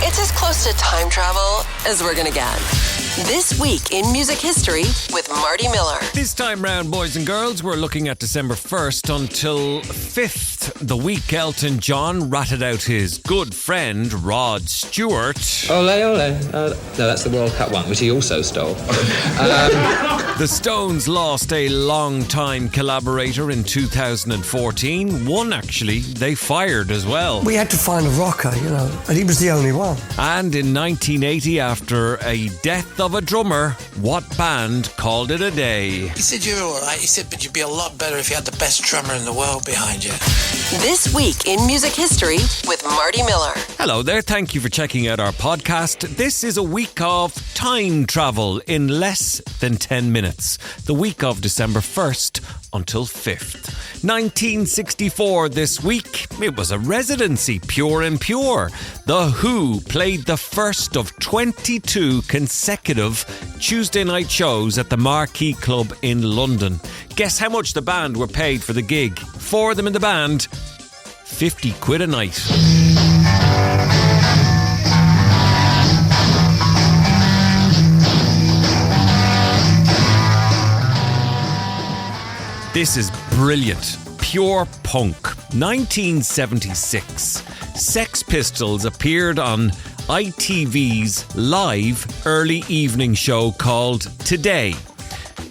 It's as close to time travel as we're gonna get. This Week in Music History with Marty Miller. This time round, boys and girls, we're looking at December 1st until 5th. The week Elton John ratted out his good friend Rod Stewart. Ole, ole. No, that's the World Cup one, which he also stole. The Stones lost a long-time collaborator in 2014. One, actually, they fired as well. We had to find a rocker, and he was the only one. And in 1980, after a death of a drummer, what band called it a day? He said, "You're all right." He said, "But you'd be a lot better if you had the best drummer in the world behind you." This Week in Music History with Marty Miller. Hello there, thank you for checking out our podcast. This is a week of time travel in less than 10 minutes. The week of December 1st until 5th. 1964 this week. It was a residency, pure and pure. The Who played the first of 22 consecutive Tuesday night shows at the Marquee Club in London. Guess how much the band were paid for the gig? Four of them in the band, 50 quid a night. This is brilliant. Pure punk. 1976. Sex Pistols appeared on ITV's live early evening show called Today.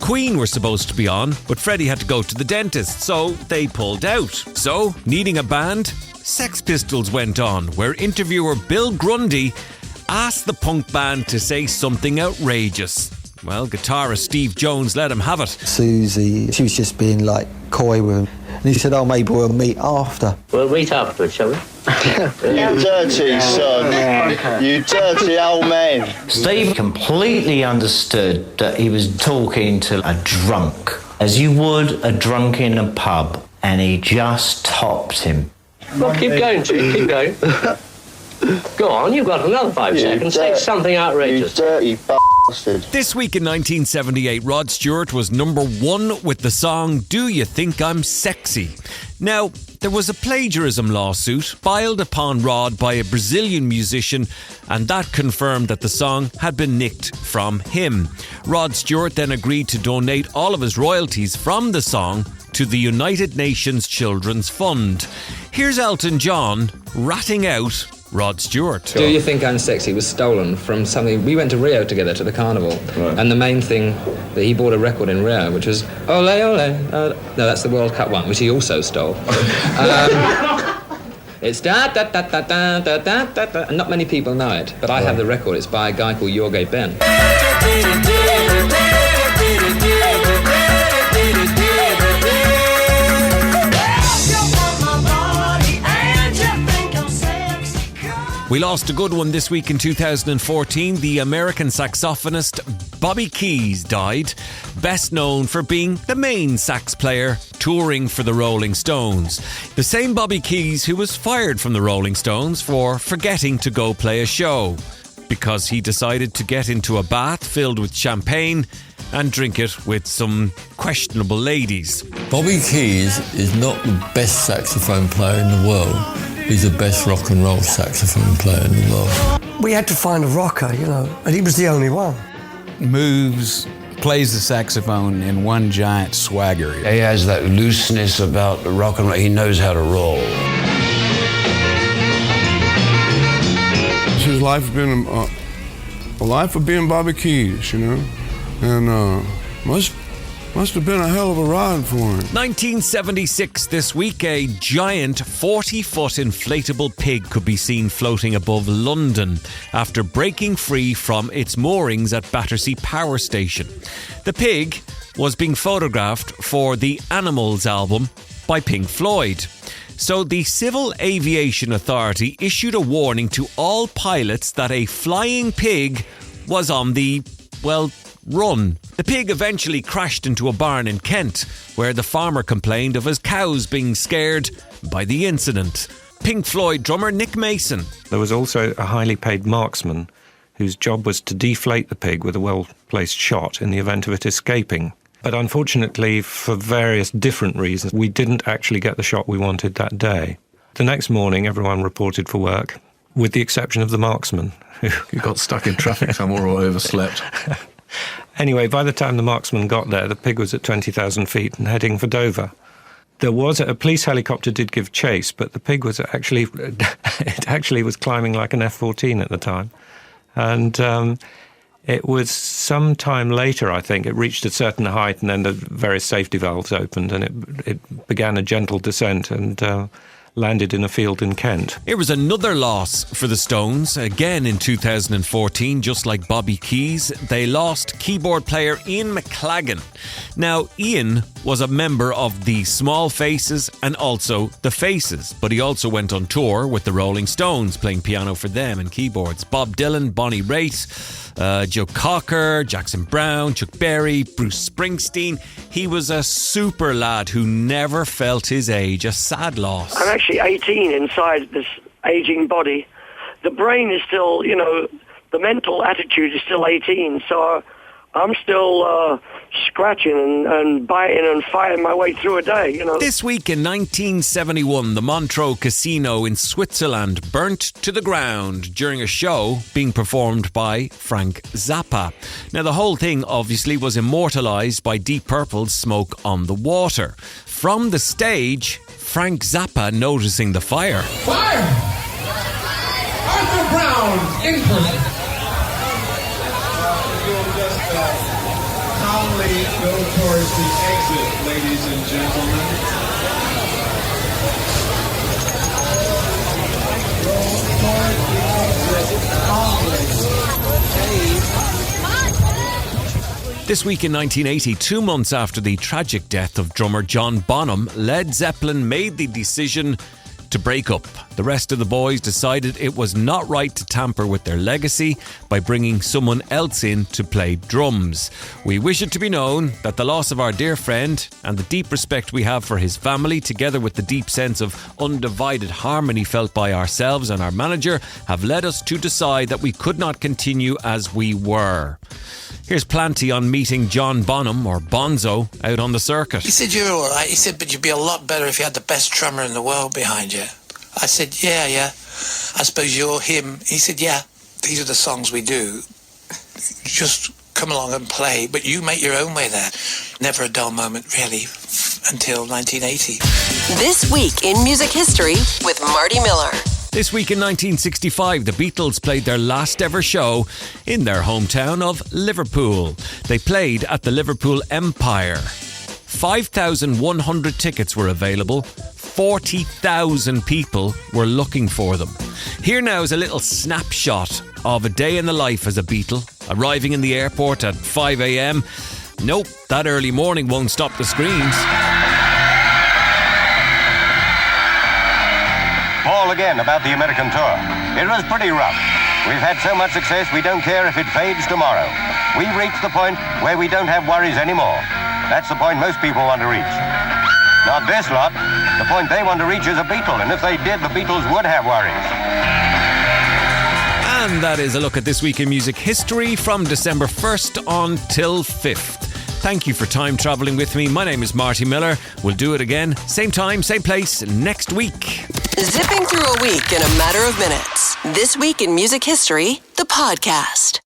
Queen were supposed to be on, but Freddie had to go to the dentist, so they pulled out. So, needing a band, Sex Pistols went on, where interviewer Bill Grundy asked the punk band to say something outrageous. Well, guitarist Steve Jones let him have it. Susie, she was just being coy with him. And he said, maybe we'll meet after. We'll meet afterwards, shall we? You dirty son. You dirty old man. Steve completely understood that he was talking to a drunk, as you would a drunk in a pub, and he just topped him. Well, keep going, Chief, keep going. Go on, you've got another 5 seconds. Say something outrageous. You dirty This week in 1978, Rod Stewart was number 1 with the song Do You Think I'm Sexy? Now, there was a plagiarism lawsuit filed upon Rod by a Brazilian musician, and that confirmed that the song had been nicked from him. Rod Stewart then agreed to donate all of his royalties from the song to the United Nations Children's Fund. Here's Elton John ratting out Rod Stewart. Do You Think I'm Sexy was stolen from something. We went to Rio together to the carnival, right. And the main thing that he bought a record in Rio, which was Ole, ole. No, that's the World Cup one, which he also stole. It's da da da da da da da da da. And not many people know it, but I have the record. It's by a guy called Jorge Ben. We lost a good one this week in 2014. The American saxophonist Bobby Keys died, best known for being the main sax player touring for the Rolling Stones. The same Bobby Keys who was fired from the Rolling Stones for forgetting to go play a show because he decided to get into a bath filled with champagne and drink it with some questionable ladies. Bobby Keys is not the best saxophone player in the world. He's the best rock and roll saxophone player in the world. We had to find a rocker, and he was the only one. Moves, plays the saxophone in one giant swagger. He has that looseness about the rock and roll. He knows how to roll. His life has been a life of being Bobby Keys, and must have been a hell of a ride for him. 1976 this week, a giant 40-foot inflatable pig could be seen floating above London after breaking free from its moorings at Battersea Power Station. The pig was being photographed for the Animals album by Pink Floyd. So the Civil Aviation Authority issued a warning to all pilots that a flying pig was on the, run. The pig eventually crashed into a barn in Kent, where the farmer complained of his cows being scared by the incident. Pink Floyd drummer Nick Mason. There was also a highly paid marksman whose job was to deflate the pig with a well-placed shot in the event of it escaping. But unfortunately, for various different reasons, we didn't actually get the shot we wanted that day. The next morning, everyone reported for work. with the exception of the marksman, who got stuck in traffic somewhere or overslept. Anyway, by the time the marksman got there, the pig was at 20,000 feet and heading for Dover. There was a police helicopter did give chase, but the pig was actually was climbing like an F-14 at the time. And it was some time later, I think, it reached a certain height and then the various safety valves opened and it began a gentle descent and landed in a field in Kent. It was another loss for the Stones, again in 2014, just like Bobby Keys. They lost keyboard player Ian McClagan. Now, Ian was a member of the Small Faces and also the Faces, but he also went on tour with the Rolling Stones, playing piano for them and keyboards. Bob Dylan, Bonnie Raitt, Joe Cocker, Jackson Browne, Chuck Berry, Bruce Springsteen. He was a super lad who never felt his age, a sad loss. I'm actually 18 inside this aging body. The brain is still, the mental attitude is still 18, so I'm still scratching and biting and fighting my way through a day, This week in 1971, the Montreux Casino in Switzerland burnt to the ground during a show being performed by Frank Zappa. Now, the whole thing obviously was immortalised by Deep Purple's Smoke on the Water. From the stage, Frank Zappa noticing the fire. Fire! Arthur Brown, in person. Calmly go towards the exit, ladies and gentlemen. This week in 1980, 2 months after the tragic death of drummer John Bonham, Led Zeppelin made the decision to break up. The rest of the boys decided it was not right to tamper with their legacy by bringing someone else in to play drums. We wish it to be known that the loss of our dear friend and the deep respect we have for his family, together with the deep sense of undivided harmony felt by ourselves and our manager, have led us to decide that we could not continue as we were. Here's Planty on meeting John Bonham, or Bonzo, out on the circuit. He said, "You're all right." He said, "But you'd be a lot better if you had the best drummer in the world behind you." I said, yeah. I suppose you're him. He said, "Yeah, these are the songs we do. Just come along and play, but you make your own way there." Never a dull moment, really, until 1980. This week in music history with Marty Miller. This week in 1965, the Beatles played their last ever show in their hometown of Liverpool. They played at the Liverpool Empire. 5,100 tickets were available. 40,000 people were looking for them. Here now is a little snapshot of a day in the life as a Beatle, arriving in the airport at 5 a.m. Nope, that early morning won't stop the screams. Paul again about the American tour. It was pretty rough. We've had so much success we don't care if it fades tomorrow. We've reached the point where we don't have worries anymore. That's the point most people want to reach. Not this lot. The point they want to reach is a Beatle, and if they did, the Beatles would have worries. And that is a look at this week in music history from December 1st until 5th. Thank you for time travelling with me. My name is Marty Miller. We'll do it again, same time, same place, next week. Zipping through a week in a matter of minutes. This week in music history, the podcast.